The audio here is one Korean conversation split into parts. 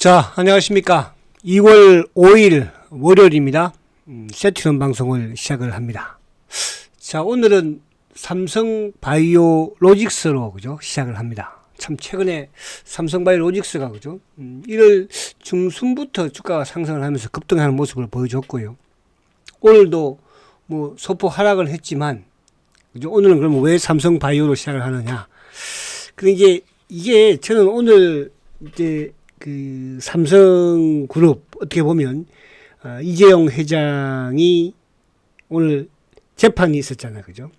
자, 안녕하십니까. 2월 5일 월요일입니다. 세트론 방송을 시작을 합니다. 자, 오늘은 삼성바이오로직스로 그죠? 시작을 합니다. 참 최근에 삼성바이오로직스가 그죠? 1월 중순부터 주가가 상승을 하면서 급등하는 모습을 보여줬고요. 오늘도 뭐 소폭 하락을 했지만 그죠? 오늘은 그러면 왜 삼성바이오로 시작을 하느냐? 근데 이게 저는 오늘 이제 그 삼성그룹 어떻게 보면 이재용 회장이 오늘 재판이 있었잖아요, 그죠?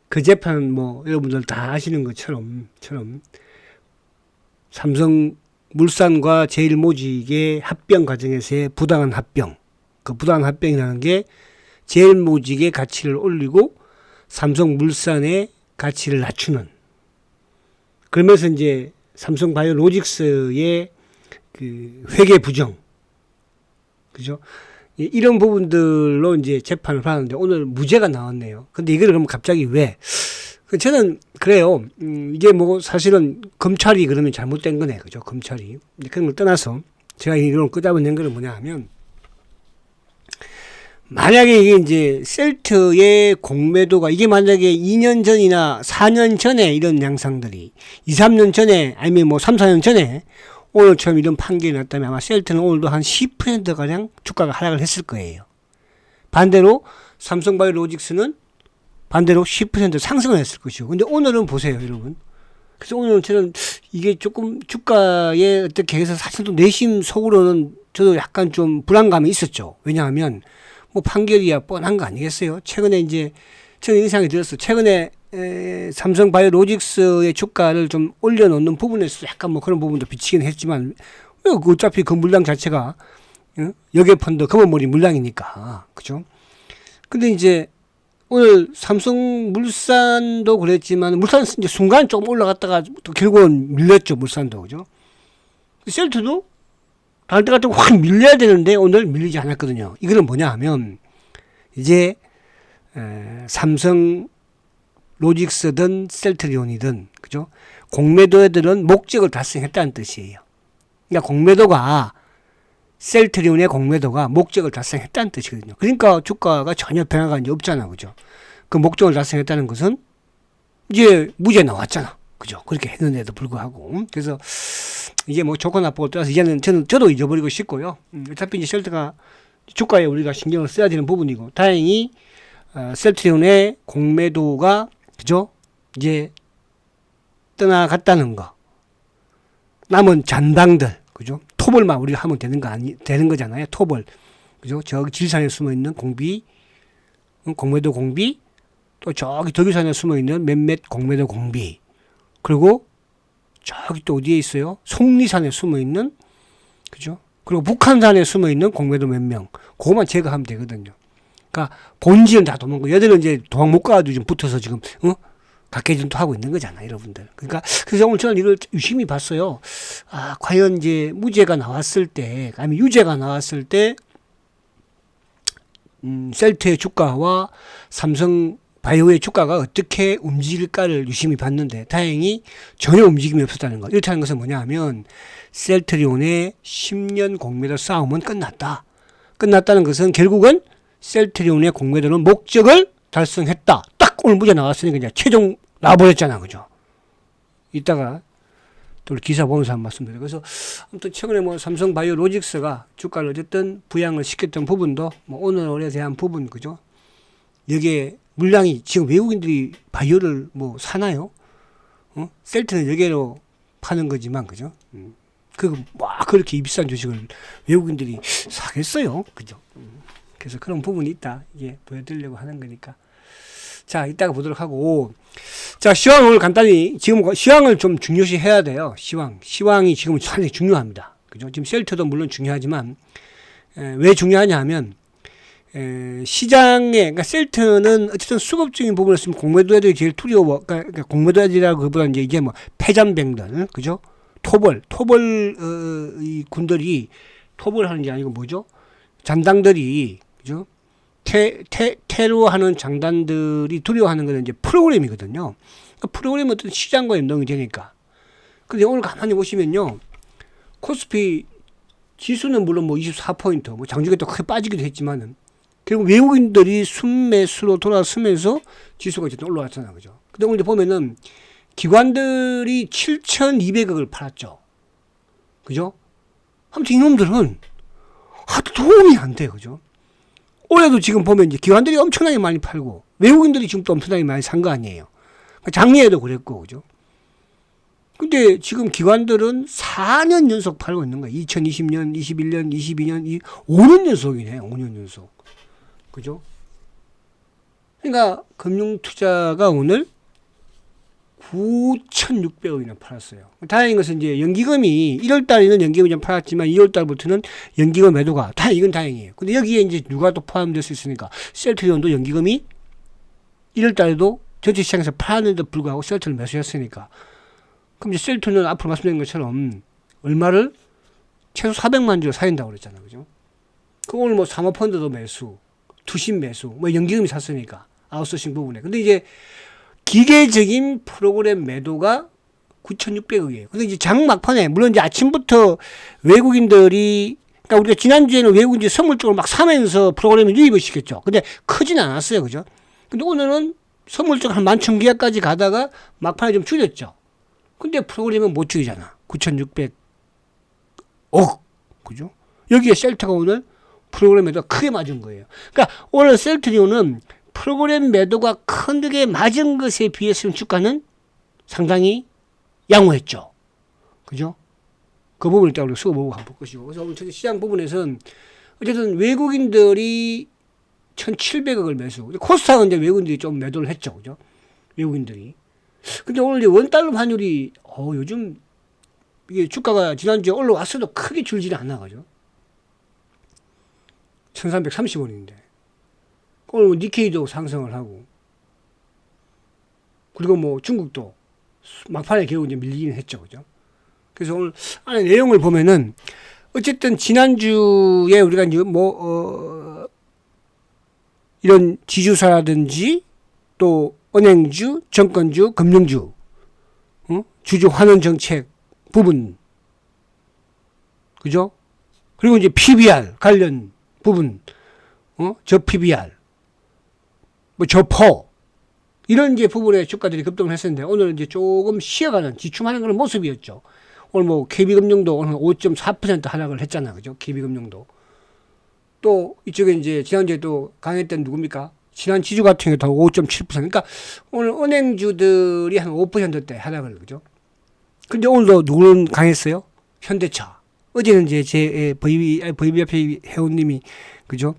그 재판 뭐 여러분들 다 아시는 것처럼 삼성물산과 제일모직의 합병 과정에서의 부당한 합병, 그 부당한 합병이라는 게 제일모직의 가치를 올리고 삼성물산의 가치를 낮추는, 그러면서 이제 삼성바이오로직스의 그 회계 부정, 그죠? 이런 부분들로 이제 재판을 받았는데 오늘 무죄가 나왔네요. 근데 이걸 그럼 갑자기 왜? 저는 그래요. 이게 뭐 사실은 검찰이 그러면 잘못된 거네, 그죠? 검찰이. 그런 걸 떠나서 제가 이걸 끄잡아낸 거는 뭐냐 하면, 만약에 이게 이제 셀트의 공매도가 이게 만약에 2년 전이나 4년 전에 이런 양상들이 2, 3년 전에 아니면 뭐 3, 4년 전에 오늘처럼 이런 판결이 났다면 아마 셀트는 오늘도 한 10%가량 주가가 하락을 했을 거예요. 반대로 삼성바이오로직스는 반대로 10% 상승을 했을 것이고. 근데 오늘은 보세요, 여러분. 그래서 오늘은 저는 이게 조금 주가에 어떻게 해서 사실 또 내심 속으로는 저도 약간 좀 불안감이 있었죠. 왜냐하면 뭐 판결이야 뻔한 거 아니겠어요? 최근에 이제 저는 이런 생각이 들었어요. 최근에 삼성바이오로직스의 주가를 좀 올려놓는 부분에서 약간 뭐 그런 부분도 비치긴 했지만 어차피 그 물량 자체가 역외 펀드 검은머리 물량이니까, 그죠? 근데 이제 오늘 삼성물산도 그랬지만 물산은 이제 순간 조금 올라갔다가 또 결국은 밀렸죠, 물산도, 그죠? 셀트도 다른 때 같으면 확 밀려야 되는데 오늘 밀리지 않았거든요. 이거는 뭐냐 하면 이제 삼성 로직스든 셀트리온이든 그죠? 공매도애들은 목적을 달성했다는 뜻이에요. 그러니까 공매도가 셀트리온의 공매도가 목적을 달성했다는 뜻이거든요. 그러니까 주가가 전혀 변화가 이제 없잖아, 그죠? 그 목적을 달성했다는 것은 이제 무죄 나왔잖아, 그죠? 그렇게 했는데도 불구하고. 그래서 이게 뭐 좋고 나쁘고 떠나서 이제는 저도 잊어버리고 싶고요. 어차피 이제 셀트가 주가에 우리가 신경을 써야 되는 부분이고, 다행히 셀트리온의 공매도가 그죠? 이제 떠나갔다는 거. 남은 잔당들, 그죠? 토벌만 우리가 하면 되는 거잖아요. 토벌. 그죠? 저기 지리산에 숨어 있는 공비, 공매도 공비, 또 저기 덕유산에 숨어 있는 몇몇 공매도 공비, 그리고 저기 또 어디에 있어요? 속리산에 숨어 있는, 그죠? 그리고 북한산에 숨어 있는 공매도 몇 명. 그거만 제거하면 되거든요. 그러니까 본질은 다 도망가. 얘들은 이제 도망 못 가도 좀 붙어서 지금 각개전도 하고 있는 거잖아, 여러분들. 그러니까 그래서 오늘 저는 이걸 유심히 봤어요. 아, 과연 이제 무죄가 나왔을 때, 아니면 유죄가 나왔을 때, 셀트의 주가와 삼성 바이오의 주가가 어떻게 움직일까를 유심히 봤는데 다행히 전혀 움직임이 없었다는 거. 이렇다는 것은 뭐냐 하면 셀트리온의 10년 공매도 싸움은 끝났다. 끝났다는 것은 결국은 셀트리온의 공매도는 목적을 달성했다. 딱 오늘 무죄 나왔으니까 이제 최종 나와버렸잖아, 그죠? 이따가 또 기사 보면서 한 말씀드려요. 그래서 아무튼 최근에 뭐 삼성바이오로직스가 주가를 어쨌든 부양을 시켰던 부분도 뭐 오늘에 대한 부분, 그죠? 여기에 물량이 지금 외국인들이 바이오를 뭐 사나요? 셀트는 여기로 파는 거지만, 그죠? 막 그렇게 비싼 주식을 외국인들이 사겠어요, 그죠? 그래서 그런 부분이 있다. 이게 보여드리려고 하는 거니까. 자, 이따가 보도록 하고. 자, 시황 오늘 간단히, 지금 시황을 좀 중요시 해야 돼요. 시황이 지금 상당히 중요합니다. 그죠? 지금 셀트도 물론 중요하지만, 왜 중요하냐 하면, 시장에, 그러니까 셀트는 어쨌든 수급적인 부분을 쓰면 공매도애들이 제일 두려워. 그러니까 공매도애들이라고 그보다 이제 뭐 패잔뱅들, 그죠? 이 군들이 토벌하는 게 아니고 뭐죠? 잔당들이, 그죠? 테러하는 장단들이 두려워하는 것은 이제 프로그램이거든요. 그러니까 프로그램은 어떤 시장과 연동이 되니까. 근데 오늘 가만히 보시면요. 코스피 지수는 물론 뭐 24포인트, 뭐 장중에 또 크게 빠지기도 했지만은, 결국 외국인들이 순매수로 돌아서면서 지수가 어쨌든 올라왔잖아. 그죠? 근데 오늘 보면은, 기관들이 7,200억을 팔았죠. 그죠? 아무튼 이놈들은 하도 도움이 안 돼. 그죠? 올해도 지금 보면 이제 기관들이 엄청나게 많이 팔고, 외국인들이 지금 또 엄청나게 많이 산 거 아니에요. 작년에도 그랬고, 그죠? 근데 지금 기관들은 4년 연속 팔고 있는 거예요. 2020년, 21년, 22년, 5년 연속이네. 5년 연속. 그죠? 그러니까 금융투자가 오늘 9,600억이나 팔았어요. 다행인 것은 이제 연기금이 1월 달에는 연기금이 좀 팔았지만 2월 달부터는 연기금 매도가 이건 다행이에요. 근데 여기에 이제 누가 또 포함될 수 있으니까 셀트리온도 연기금이 1월 달에도 전체 시장에서 팔았는데도 불구하고 셀트를 매수했으니까, 그럼 이제 셀트는 앞으로 말씀드린 것처럼 얼마를 최소 400만 주를 사야 된다고 그랬잖아요. 그죠? 그 오늘 뭐 사모펀드도 매수, 투신 매수, 뭐 연기금이 샀으니까 아웃소싱 부분에. 근데 이제 기계적인 프로그램 매도가 9,600억이에요. 근데 이제 장 막판에, 물론 이제 아침부터 외국인들이, 그러니까 우리가 지난주에는 외국인들이 선물적으로 막 사면서 프로그램을 유입을 시켰죠. 근데 크진 않았어요. 그죠? 근데 오늘은 선물적 한 11,000계약까지 가다가 막판에 좀 줄였죠. 근데 프로그램은 못 줄이잖아. 9,600억. 그죠? 여기에 셀트가 오늘 프로그램 매도가 크게 맞은 거예요. 그러니까 오늘 셀트리온은 프로그램 매도가 크게 맞은 것에 비해서는 주가는 상당히 양호했죠. 그죠? 그 부분을 일단 우리가 수급보고 한번 볼 것이고. 그래서 오늘 시장 부분에서는 어쨌든 외국인들이 1,700억을 매수. 코스닥은 이제 외국인들이 좀 매도를 했죠. 그죠? 외국인들이. 근데 오늘 이제 원달러 환율이, 요즘 이게 주가가 지난주에 올라왔어도 크게 줄지는 않아. 그죠? 1,330원인데. 오늘 뭐 니케이도 상승을 하고, 그리고 뭐 중국도 막판에 결국 이제 밀리긴 했죠. 그죠? 그래서 오늘 안에 내용을 보면은, 어쨌든 지난주에 우리가 이제 이런 지주사라든지 또 은행주, 정권주, 금융주, 주주 환원 정책 부분, 그죠? 그리고 이제 PBR 관련 부분, 저 PBR, 뭐 저포, 이런 이제 부분에 주가들이 급등을 했었는데, 오늘 이제 조금 쉬어가는, 지춤하는 그런 모습이었죠. 오늘 뭐 KB금융도 오늘 5.4% 하락을 했잖아. 그죠? KB금융도. 또 이쪽에 이제 지난주에 또 강했던 누굽니까? 지난 지주 같은 경우도 5.7%. 그러니까 오늘 은행주들이 한 5%대 하락을, 그죠? 근데 오늘도 누구는 강했어요? 현대차. 어제는 이제 제 VBF 회원님이, 그죠?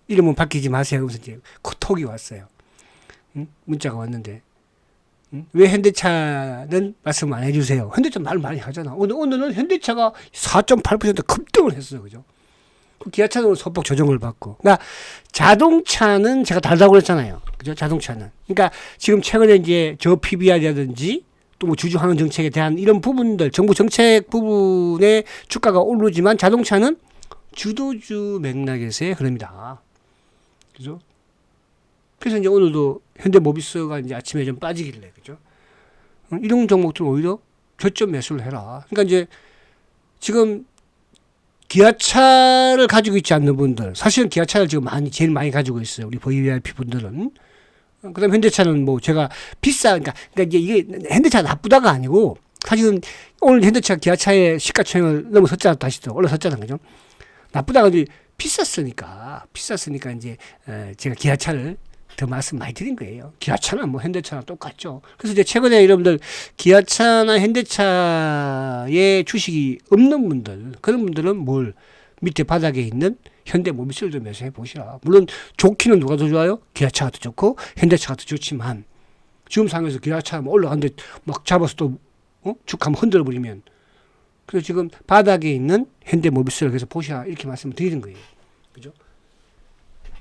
이름은 바뀌지 마세요. 그러면서 이제 톡이 왔어요. 문자가 왔는데, 왜 현대차는 말씀 안 해주세요? 현대차 말 많이 하잖아. 오늘은 현대차가 4.8% 급등을 했어요. 그죠? 기아차는 소폭 조정을 받고. 그러니까 자동차는 제가 다르다고 그랬잖아요. 그죠? 자동차는. 그러니까 지금 최근에 이제 저 PBR이라든지 또 뭐 주주 환원 정책에 대한 이런 부분들, 정부 정책 부분에 주가가 오르지만 자동차는 주도주 맥락에서의 흐름이다. 그죠? 그래서 이제 오늘도 현대모비스가 이제 아침에 좀 빠지길래, 그죠? 이런 종목들은 오히려 저점 매수를 해라. 그러니까 이제 지금 기아차를 가지고 있지 않는 분들, 사실은 기아차를 지금 제일 많이 가지고 있어요. 우리 VIP 분들은. 그 다음에 현대차는 뭐 제가 그러니까 이제 이게 현대차 나쁘다가 아니고, 사실은 오늘 현대차 기아차의 시가총액을 넘어섰잖아. 다시 또 올라섰잖아요. 그죠? 나쁘다가 이제 비쌌으니까 이제 제가 기아차를 더 말씀 많이 드린 거예요. 기아차는 뭐 현대차나 똑같죠. 그래서 이제 최근에 여러분들 기아차나 현대차의 주식이 없는 분들, 그런 분들은 뭘 밑에 바닥에 있는 현대모비스를 좀 매수해 보시라. 물론 좋기는 누가 더 좋아요? 기아차가 더 좋고 현대차가 더 좋지만, 지금 상황에서 기아차 올라가는데 막 잡아서 또 쭉 한번 흔들어 버리면, 그래서 지금 바닥에 있는 현대모비스를 그래서 보시라, 이렇게 말씀을 드리는 거예요. 그죠?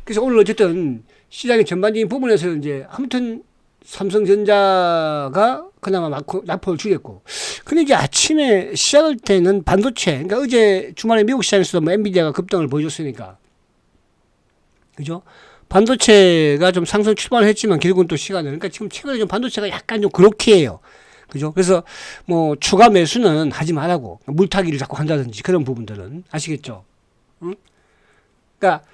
그래서 오늘 어쨌든 시장의 전반적인 부분에서 이제 아무튼 삼성전자가 그나마 낙폭을 줄였고, 근데 이제 아침에 시작할 때는 반도체, 그러니까 어제 주말에 미국 시장에서도 뭐 엔비디아가 급등을 보여줬으니까, 그죠? 반도체가 좀 상승 출발을 했지만 결국은 또 시간을, 그러니까 지금 최근에 좀 반도체가 약간 좀 그렇게 해요. 그죠? 그래서 뭐 추가 매수는 하지 말라고 물타기를 자꾸 한다든지 그런 부분들은 아시겠죠? 응? 그러니까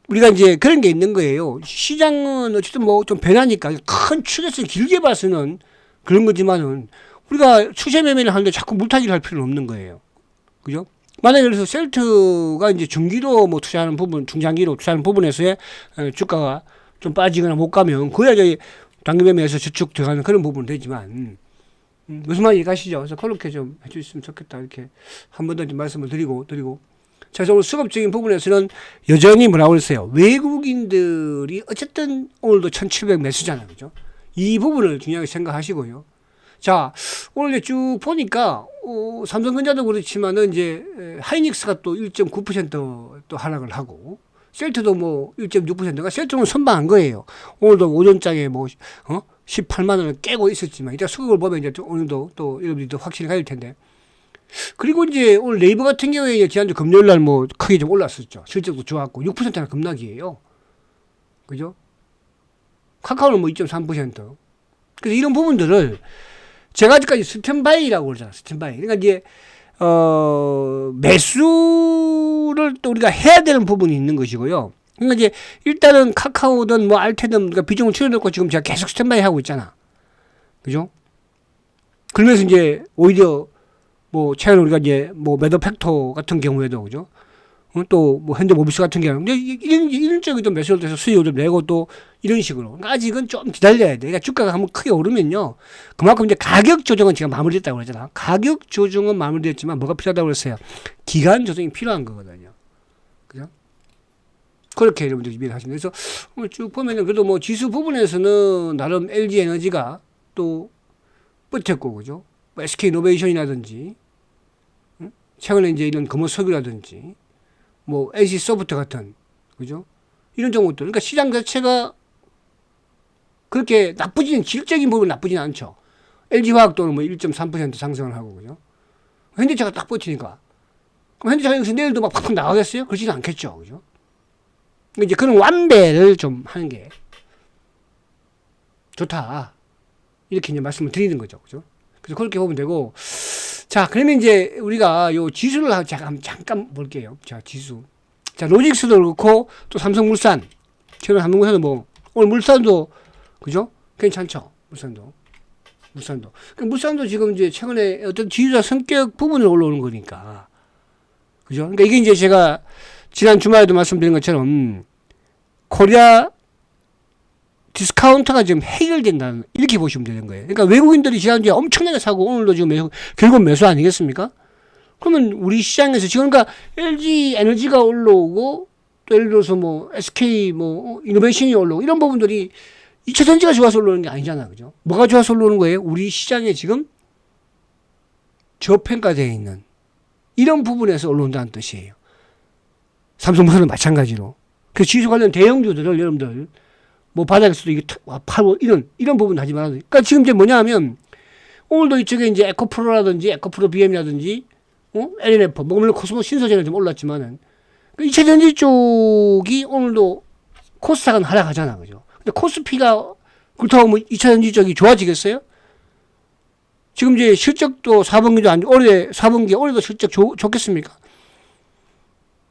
우리가 이제 그런 게 있는 거예요. 시장은 어쨌든 뭐 좀 변하니까 큰 추세선 길게 봐서는 그런 거지만은 우리가 추세 매매를 하는데 자꾸 물타기를 할 필요는 없는 거예요. 그죠? 만약에 그래서 셀트가 이제 중기로 뭐 투자하는 부분, 중장기로 투자하는 부분에서의 주가가 좀 빠지거나 못 가면 그래야 이제 단기 매매에서 저축 들어가는 그런 부분은 되지만 무슨 말인지 가시죠? 그래서 그렇게 좀 해주셨으면 좋겠다 이렇게 한 번 더 말씀을 드리고 자, 그래서 오늘 수급적인 부분에서는 여전히 뭐라고 그랬어요? 외국인들이 어쨌든 오늘도 1700 매수잖아요. 그죠? 이 부분을 중요하게 생각하시고요. 자, 오늘 쭉 보니까, 삼성전자도 그렇지만은 이제, 하이닉스가 또 1.9% 하락을 하고, 셀트도 뭐 1.6%가 셀트는 선방한 거예요. 오늘도 오전장에 뭐, 18만 원을 깨고 있었지만, 이따 수급을 보면 이제 오늘도 또 여러분들이 더 확실히 가질 텐데. 그리고 이제 오늘 네이버 같은 경우에 지난주 금요일 날 뭐 크게 좀 올랐었죠. 실적도 좋았고, 6%나 급락이에요. 그죠? 카카오는 뭐 2.3%. 그래서 이런 부분들을 제가 아직까지 스탠바이라고 그러잖아. 스탠바이. 그러니까 이제 매수를 또 우리가 해야 되는 부분이 있는 것이고요. 그러니까 이제 일단은 카카오든 뭐 알테든 그러니까 비중을 줄여놓고 지금 제가 계속 스탠바이 하고 있잖아. 그죠? 그러면서 이제 오히려 뭐 최근 우리가 이제 뭐 매더 팩터 같은 경우에도 그죠? 또 뭐 현대 모비스 같은 경우 근데 이런 쪽에도 매수를 해서 수익을 내고 또 이런 식으로 그러니까 아직은 좀 기다려야 돼. 그러니까 주가가 한번 크게 오르면요 그만큼 이제 가격 조정은 지금 마무리됐다고 그러잖아. 가격 조정은 마무리됐지만 뭐가 필요하다고 그랬어요? 기간 조정이 필요한 거거든요. 그죠? 그렇게 여러분들 준비를 하시면 그래서 쭉 보면은 그래도 뭐 지수 부분에서는 나름 LG 에너지가 또 버텼고 그죠? 뭐 SK 이노베이션이라든지 최근에 이제 이런 금호석유라든지 뭐 NC 소프트 같은 그죠? 이런 종목들. 그러니까 시장 자체가 그렇게 나쁘진 질적인 부분 나쁘진 않죠. LG 화학도는 뭐 1.3% 상승을 하고 그죠? 현대차가 딱 버티니까. 그럼 현대차가 여기서 내일도 막 팍팍 나가겠어요? 그러지는 않겠죠. 그죠? 그러니까 이제 그런 완배를 좀 하는 게 좋다. 이렇게 이제 말씀을 드리는 거죠. 그죠? 그래서 그렇게 보면 되고. 자, 그러면 이제 우리가 요 지수를 잠깐 볼게요. 자, 지수. 자, 로직스도 그렇고, 또 삼성물산. 최근 삼성물산도 뭐, 오늘 물산도, 그죠? 괜찮죠? 물산도. 물산도 지금 이제 최근에 어떤 지주자 성격 부분을 올라오는 거니까. 그죠? 그러니까 이게 이제 제가 지난 주말에도 말씀드린 것처럼, 코리아 디스카운터가 지금 해결된다는 이렇게 보시면 되는 거예요. 그러니까 외국인들이 지난주에 엄청나게 사고 오늘도 지금 결국 매수 아니겠습니까? 그러면 우리 시장에서 지금 그러니까 LG 에너지가 올라오고 또 예를 들어서 뭐 SK 뭐 이노베이션이 올라오고 이런 부분들이 2차 전지가 좋아서 올라오는 게 아니잖아. 그죠? 뭐가 좋아서 올라오는 거예요? 우리 시장에 지금 저평가되어 있는 이런 부분에서 올라온다는 뜻이에요. 삼성물산은 마찬가지로. 그 지수 관련 대형주들을 여러분들 뭐 바닥에서도 이게 팔고 이런 부분 하지 말아야 돼. 그러니까 지금 이제 뭐냐 하면 오늘도 이쪽에 이제 에코프로라든지 에코프로 BM이라든지 LNF 뭐 물론 코스모 신소재는 좀 올랐지만은 그 2차 전지 쪽이 오늘도 코스닥은 하락하잖아. 그죠? 근데 코스피가 그렇다고 뭐 2차 전지 쪽이 좋아지겠어요? 지금 이제 실적도 4분기도 올해 4분기 올해도 실적 좋겠습니까?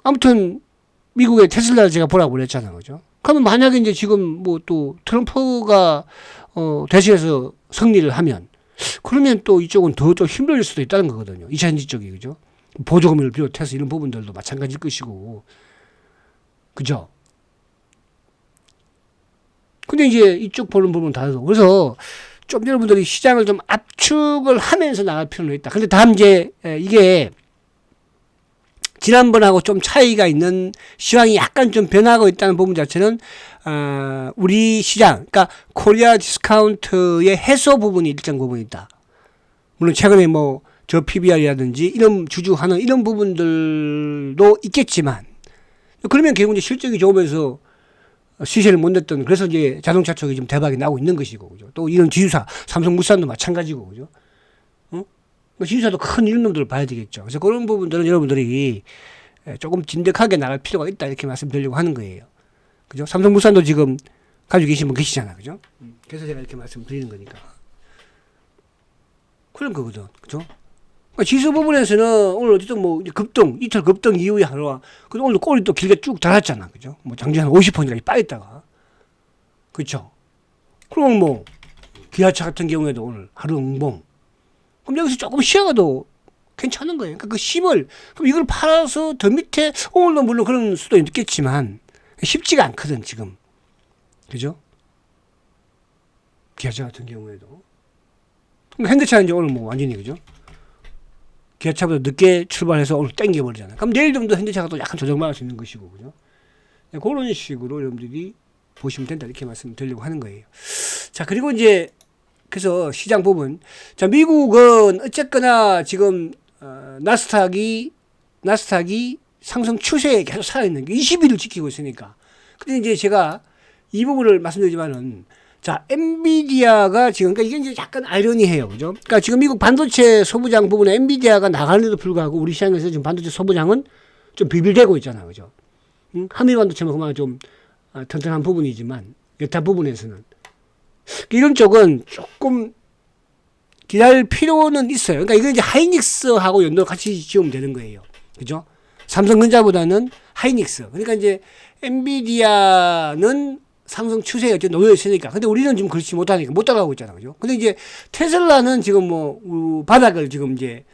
아무튼 미국의 테슬라를 제가 보라고 그랬잖아. 그죠? 그러면 만약에 이제 지금 뭐 또 트럼프가 대선에서 승리를 하면 그러면 또 이쪽은 더 좀 힘들릴 수도 있다는 거거든요. 2차 전지 쪽이 그죠? 보조금을 비롯해서 이런 부분들도 마찬가지일 것이고 그죠? 근데 이제 이쪽 보는 부분은 다르고 그래서 좀 여러분들이 시장을 좀 압축을 하면서 나갈 필요는 있다. 근데 다음 이제 이게 지난번하고 좀 차이가 있는 시황이 약간 좀 변하고 있다는 부분 자체는 우리 시장, 그러니까 코리아 디스카운트의 해소 부분이 일정 부분 있다. 물론 최근에 뭐 저 PBR이라든지 이런 주주하는 이런 부분들도 있겠지만 그러면 결국 이제 실적이 좋으면서 시세를 못 냈던 그래서 이제 자동차 쪽이 좀 대박이 나고 있는 것이고 그죠. 또 이런 지주사 삼성물산도 마찬가지고 그죠. 지주사도 큰 이런 놈들을 봐야 되겠죠. 그래서 그런 부분들은 여러분들이 조금 진득하게 나갈 필요가 있다 이렇게 말씀드리려고 하는 거예요. 그죠? 삼성물산도 지금 가지고 계신 분 계시잖아. 그죠? 그래서 제가 이렇게 말씀드리는 거니까. 그런 거거든. 그죠? 그러니까 지수 부분에서는 오늘 어쨌든 뭐 급등, 이틀 급등 이후에 하루와, 근데 오늘 꼬리 또 길게 쭉 달았잖아. 그죠? 뭐 장중에 한 50%까지 빠졌다가. 그쵸? 그럼 뭐, 기아차 같은 경우에도 오늘 하루 응봉. 그럼 여기서 조금 쉬어가도 괜찮은 거예요. 그러니까 그 힘을, 그럼 이걸 팔아서 더 밑에, 오늘도 물론 그런 수도 있겠지만, 쉽지가 않거든, 지금. 그죠? 기아차 같은 경우에도. 현대차는 이제 오늘 뭐 완전히, 그죠? 기아차보다 늦게 출발해서 오늘 땡겨버리잖아요. 그럼 내일 정도 현대차가 또 약간 조정받을 수 있는 것이고, 그죠? 그런 식으로 여러분들이 보시면 된다. 이렇게 말씀드리려고 하는 거예요. 자, 그리고 이제, 그래서 시장 부분. 자, 미국은 어쨌거나 지금, 나스닥이 상승 추세에 계속 살아있는 게 20일을 지키고 있으니까. 근데 이제 제가 이 부분을 말씀드리지만은, 자, 엔비디아가 지금, 그러니까 이게 이제 약간 아이러니해요. 그죠? 그러니까 지금 미국 반도체 소부장 부분에 엔비디아가 나가는데도 불구하고 우리 시장에서 지금 반도체 소부장은 좀 비빌대고 있잖아요. 그죠? 한미 반도체는 그만 좀 튼튼한 부분이지만, 여타 부분에서는. 이런 쪽은 조금 기다릴 필요는 있어요. 그러니까 이건 이제 하이닉스하고 연동을 같이 지으면 되는 거예요. 그죠? 삼성전자보다는 하이닉스. 그러니까 이제 엔비디아는 상승 추세에 어쨌든 놓여 있으니까. 근데 우리는 지금 그렇지 못하니까 못 따라가고 있잖아. 그죠? 근데 이제 테슬라는 지금 뭐, 바닥을 지금 이제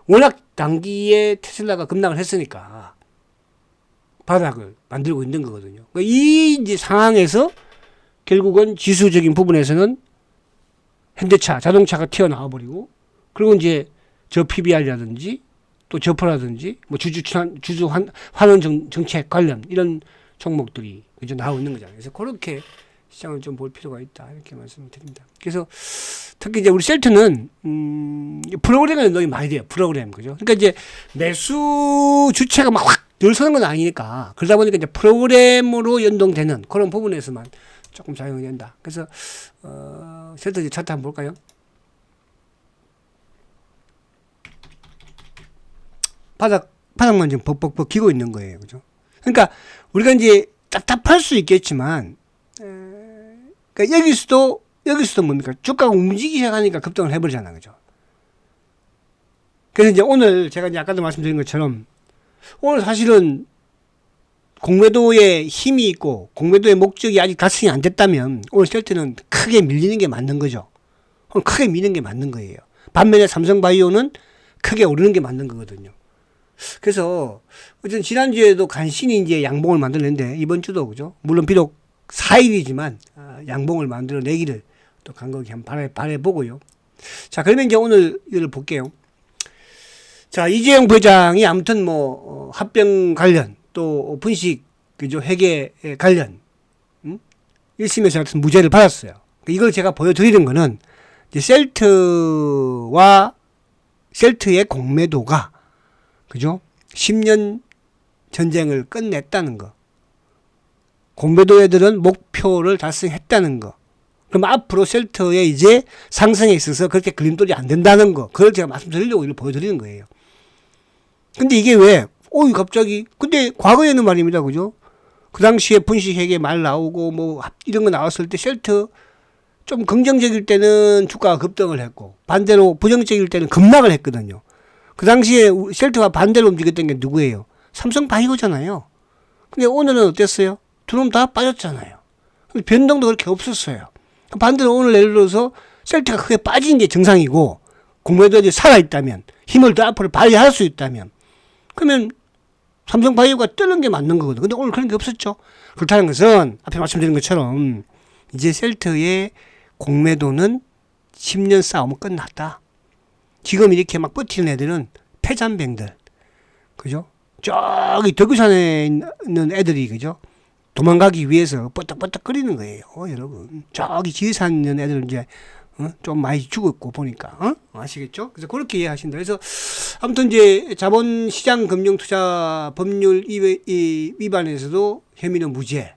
워낙 단기에 테슬라가 급락을 했으니까 바닥을 만들고 있는 거거든요. 그러니까 이 이제 상황에서 결국은 지수적인 부분에서는 현대차, 자동차가 튀어나와 버리고, 그리고 이제 저 PBR이라든지 또 저퍼라든지 뭐 주주 환원 정책 관련 이런 종목들이 이제 나오고 있는 거잖아요. 그래서 그렇게 시장을 좀 볼 필요가 있다. 이렇게 말씀을 드립니다. 그래서 특히 이제 우리 셀트는, 프로그램에 연동이 많이 돼요. 프로그램. 그죠? 그러니까 이제 매수 주체가 막 확 늘서는 건 아니니까. 그러다 보니까 이제 프로그램으로 연동되는 그런 부분에서만 조금 작용이 된다. 그래서, 셀트 이제 차트 한번 볼까요? 바닥만 지금 벅벅벅 기고 있는 거예요. 그죠? 그러니까 우리가 이제 답답할 수 있겠지만, 그러니까 여기서도 뭡니까? 주가가 움직이기 시작하니까 급등을 해버리잖아. 그죠? 그래서 이제 오늘 제가 이제 아까도 말씀드린 것처럼 오늘 사실은 공매도에 힘이 있고 공매도의 목적이 아직 달성이 안 됐다면 오늘 셀트는 크게 밀리는 게 맞는 거죠. 오늘 크게 미는 게 맞는 거예요. 반면에 삼성바이오는 크게 오르는 게 맞는 거거든요. 그래서 어쨌든 지난주에도 간신히 이제 양봉을 만들었는데 이번 주도 그죠? 물론 비록 4일이지만 양봉을 만들어내기를 또 간곡히 한번 바라보고요. 자, 그러면 이제 오늘 이걸 볼게요. 자, 이재용 부회장이 아무튼 뭐 합병 관련 또 분식 그죠? 회계 관련 1심에서 같은 무죄를 받았어요. 이걸 제가 보여드리는 거는 이제 셀트의 공매도가 그죠? 10년 전쟁을 끝냈다는 거. 공매도 애들은 목표를 달성했다는 거. 그럼 앞으로 셀트의 이제 상승에 있어서 그렇게 그림돌이 안 된다는 거. 그걸 제가 말씀드리려고 이걸 보여드리는 거예요. 근데 이게 왜? 갑자기. 근데 과거에는 말입니다. 그죠? 그 당시에 분식회계 말 나오고 뭐 이런 거 나왔을 때 셀트 좀 긍정적일 때는 주가가 급등을 했고 반대로 부정적일 때는 급락을 했거든요. 그 당시에 셀트가 반대로 움직였던 게 누구예요? 삼성바이오잖아요. 근데 오늘은 어땠어요? 두 놈 다 빠졌잖아요. 변동도 그렇게 없었어요. 반대로 오늘 예를 들어서 셀트가 크게 빠진 게 정상이고 공매도들이 살아있다면 힘을 더 앞으로 발휘할 수 있다면 그러면 삼성바이오가 뜨는 게 맞는 거거든요. 근데 오늘 그런 게 없었죠. 그렇다는 것은 앞에 말씀드린 것처럼 이제 셀트의 공매도는 10년 싸움은 끝났다. 지금 이렇게 막 버티는 애들은 패잔병들. 그죠? 저기 덕유산에 있는 애들이, 그죠? 도망가기 위해서 뻗떡뻗떡 거리는 거예요. 여러분. 저기 지리산 있는 애들은 이제, 좀 많이 죽었고, 보니까. 아시겠죠? 그래서 그렇게 이해하신다. 그래서, 아무튼 이제 자본시장 금융투자 법률 위반에서도 혐의는 무죄.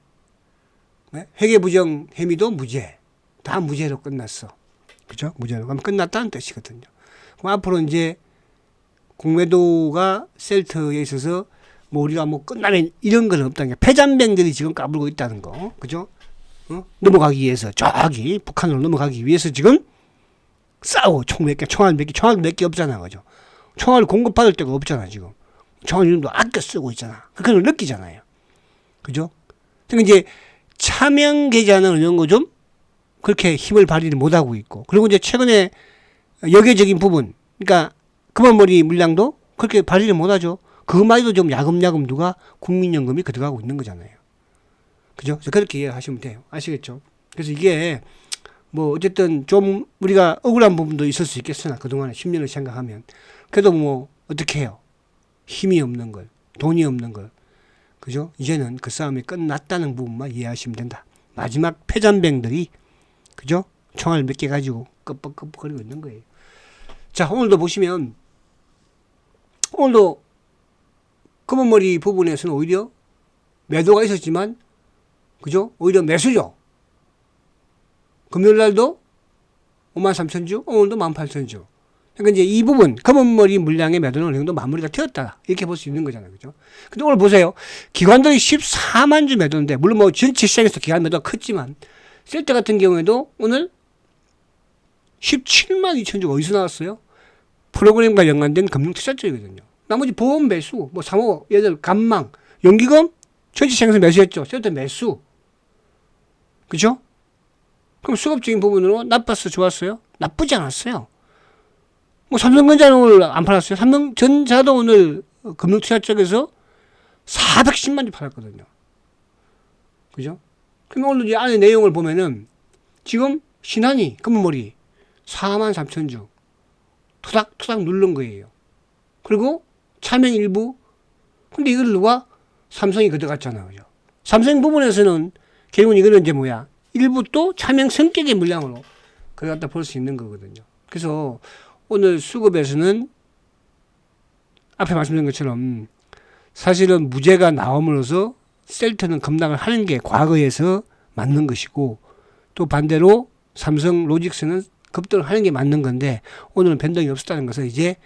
네? 회계부정 혐의도 무죄. 다 무죄로 끝났어. 그죠? 무죄로. 그럼 끝났다는 뜻이거든요. 그럼 앞으로 이제 공매도가 셀트에 있어서 뭐 우리가 뭐 끝나면 이런 건 없다는 게 패잔병들이 지금 까불고 있다는 거. 그죠? 넘어가기 위해서 저기 북한으로 넘어가기 위해서 지금 싸워. 총 몇 개, 총알 몇 개 없잖아. 그죠? 총알 공급받을 데가 없잖아, 지금. 총알 이름도 아껴 쓰고 있잖아. 그걸 느끼잖아요. 그죠? 그러니까 이제 차명 계좌는 이런 거 좀 그렇게 힘을 발휘를 못하고 있고. 그리고 이제 최근에 여계적인 부분, 그러니까 금원머리 물량도 그렇게 발휘를 못하죠. 그것만 해도 좀 야금야금 누가 국민연금이 들어가고 있는 거잖아요. 그죠? 그렇게 이해하시면 돼요. 아시겠죠? 그래서 이게 뭐 어쨌든 좀 우리가 억울한 부분도 있을 수 있겠으나 그동안에 10년을 생각하면 그래도 뭐 어떻게 해요? 힘이 없는 걸, 돈이 없는 걸, 그죠? 이제는 그 싸움이 끝났다는 부분만 이해하시면 된다. 마지막 패잔병들이, 그죠? 총알 몇 개 가지고 끄뻑끄뻑거리고 있는 거예요. 자, 오늘도 보시면 오늘도 검은머리 부분에서는 오히려 매도가 있었지만, 그죠? 오히려 매수죠. 금요일 날도 53,000주, 오늘도 18,000주. 그러니까 이제 이 부분, 검은머리 물량의 매도는 어느 정도 마무리가 되었다. 이렇게 볼 수 있는 거잖아요. 그죠? 근데 오늘 보세요. 기관들이 14만 주 매도인데, 물론 뭐 전체 시장에서 기관 매도가 컸지만, 셀트 같은 경우에도 오늘 17만 2천 주가 어디서 나왔어요? 프로그램과 연관된 금융투자처이거든요. 나머지 보험 매수, 뭐 사모, 예를 간망, 연기금, 전체 시장에서 매수했죠. 셀트 매수. 그죠? 그럼 수급적인 부분으로 나빴어, 좋았어요? 나쁘지 않았어요. 뭐 삼성전자는 오늘 안 팔았어요. 삼성전자도 오늘 금융투자 쪽에서 410만 주 팔았거든요. 그죠? 그럼 오늘 이 안에 내용을 보면은 지금 신한이 검은머리 43,000주 토닥토닥 누른 거예요. 그리고 차명 일부. 근데 이걸 누가? 삼성이 가져갔잖아. 그죠? 삼성 부분에서는 결국은 이거는 이제 뭐야? 일부 또 차명 성격의 물량으로 그걸 갖다 볼 수 있는 거거든요. 그래서 오늘 수급에서는 앞에 말씀드린 것처럼 사실은 무죄가 나옴으로써 셀트는 급락을 하는 게 과거에서 맞는 것이고, 또 반대로 삼성 로직스는 급등을 하는 게 맞는 건데, 오늘은 변동이 없었다는 것은 이제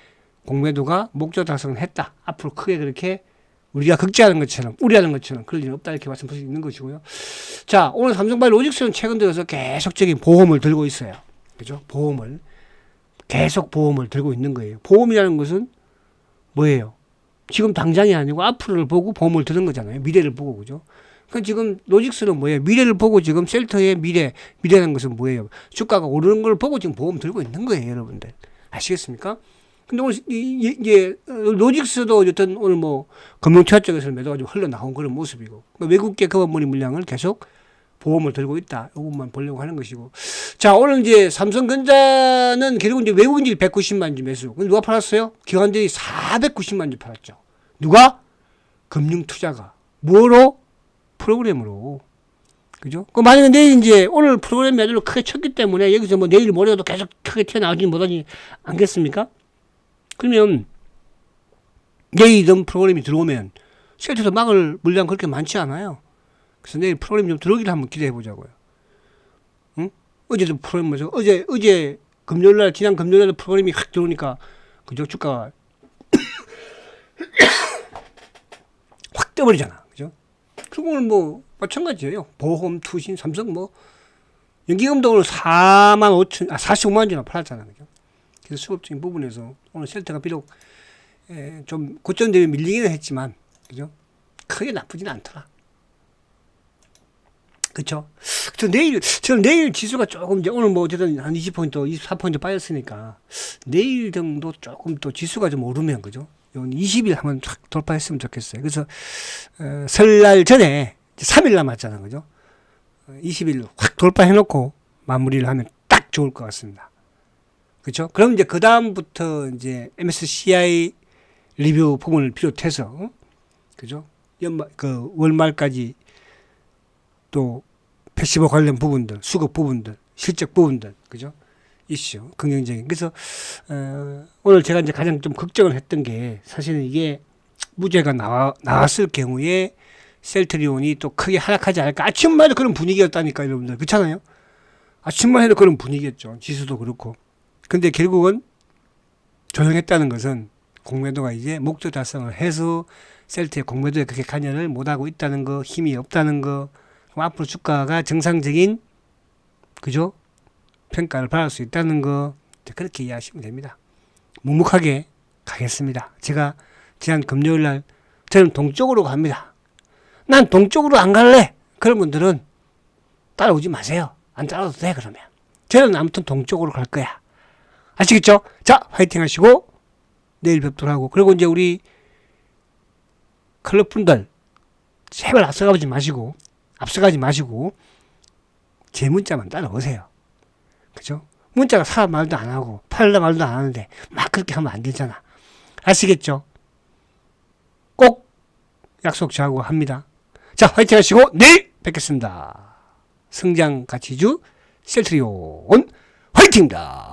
공매도가 목적 달성을 했다. 앞으로 크게 그렇게 우리가 걱정하는 것처럼, 우려하는 것처럼 그럴 일은 없다. 이렇게 말씀드릴 수 있는 것이고요. 자, 오늘 삼성바이오 로직스는 최근 들어서 계속적인 보험을 들고 있어요. 그죠? 계속 보험을 들고 있는 거예요. 보험이라는 것은 뭐예요? 지금 당장이 아니고 앞으로를 보고 보험을 드는 거잖아요. 미래를 보고, 그죠? 그러니까 지금 로직스는 뭐예요? 미래를 보고 지금 셀터의 미래라는 것은 뭐예요? 주가가 오르는 걸 보고 지금 보험 들고 있는 거예요, 여러분들. 아시겠습니까? 근데 오늘 이제 로직스도 어쨌든 오늘 뭐 금융투자 쪽에서 매도가 좀 흘러나온 그런 모습이고, 그러니까 외국계 금융머리 물량을 계속 보험을 들고 있다. 이것만 보려고 하는 것이고. 자, 오늘 이제 삼성전자는 결국 이제 외국인들이 190만 주 매수. 근데 누가 팔았어요? 기관들이 490만 주 팔았죠. 누가? 금융투자가. 뭐로? 프로그램으로. 그죠? 그 만약에 내일 이제 오늘 프로그램 매도를 크게 쳤기 때문에 여기서 뭐 내일 모레도 계속 크게 튀어나오지 못하지 않겠습니까? 그러면 내일이든 프로그램이 들어오면 셀트도 막을 물량 그렇게 많지 않아요. 그래서 내일 프로그램 좀 들어오기를 한번 기대해 보자고요. 응? 어제도 프로그램 뭐죠? 어제 금요일날, 지난 금요일날 프로그램이 확 들어오니까, 그죠? 주가가 확 떠버리잖아. 그죠? 그리고 오늘 뭐, 마찬가지예요. 보험, 투신, 삼성 뭐, 연기금도 오늘 45만 주나 팔았잖아. 그죠? 그래서 수급적인 부분에서 오늘 셀트가 비록 좀 고점 대비 밀리기는 했지만, 그죠? 크게 나쁘진 않더라. 그쵸? 저는 내일 지수가 조금, 이제 오늘 뭐 어쨌든 한 20포인트, 24포인트 빠졌으니까, 내일 정도 조금 또 지수가 좀 오르면, 그죠? 20일 한번 확 돌파했으면 좋겠어요. 그래서, 설날 전에 3일 남았잖아. 그죠? 20일 확 돌파해놓고 마무리를 하면 딱 좋을 것 같습니다. 그쵸? 그럼 이제 그다음부터 이제 MSCI 리뷰 부분을 비롯해서, 그죠? 월말까지 또 패시브 관련 부분들, 수급 부분들, 실적 부분들, 그죠? 이슈, 긍정적인. 그래서 오늘 제가 이제 가장 좀 걱정을 했던 게, 사실은 이게 무죄가 나왔을 경우에 셀트리온이 또 크게 하락하지 않을까. 아침만 해도 그런 분위기였다니까, 여러분들. 그렇잖아요? 아침만 해도 그런 분위기였죠. 지수도 그렇고. 근데 결국은 조용했다는 것은 공매도가 이제 목적 달성을 해서 셀트의 공매도에 그렇게 관여를 못하고 있다는 거, 힘이 없다는 거, 앞으로 주가가 정상적인, 그죠? 평가를 받을 수 있다는 거, 그렇게 이해하시면 됩니다. 묵묵하게 가겠습니다. 제가 지난 금요일 날 저는 동쪽으로 갑니다. 난 동쪽으로 안 갈래. 그런 분들은 따라오지 마세요. 안 따라도 돼 그러면. 저는 아무튼 동쪽으로 갈 거야. 아시겠죠? 자, 화이팅 하시고 내일 뵙도록 하고, 그리고 이제 우리 클럽분들 제발 앞서가지 마시고 제 문자만 따라오세요. 그죠? 문자가 사 말도 안 하고 팔라 말도 안 하는데 막 그렇게 하면 안 되잖아. 아시겠죠? 꼭 약속 저하고 합니다. 자, 화이팅 하시고 내일 뵙겠습니다. 성장 가치주 셀트리온 화이팅입니다.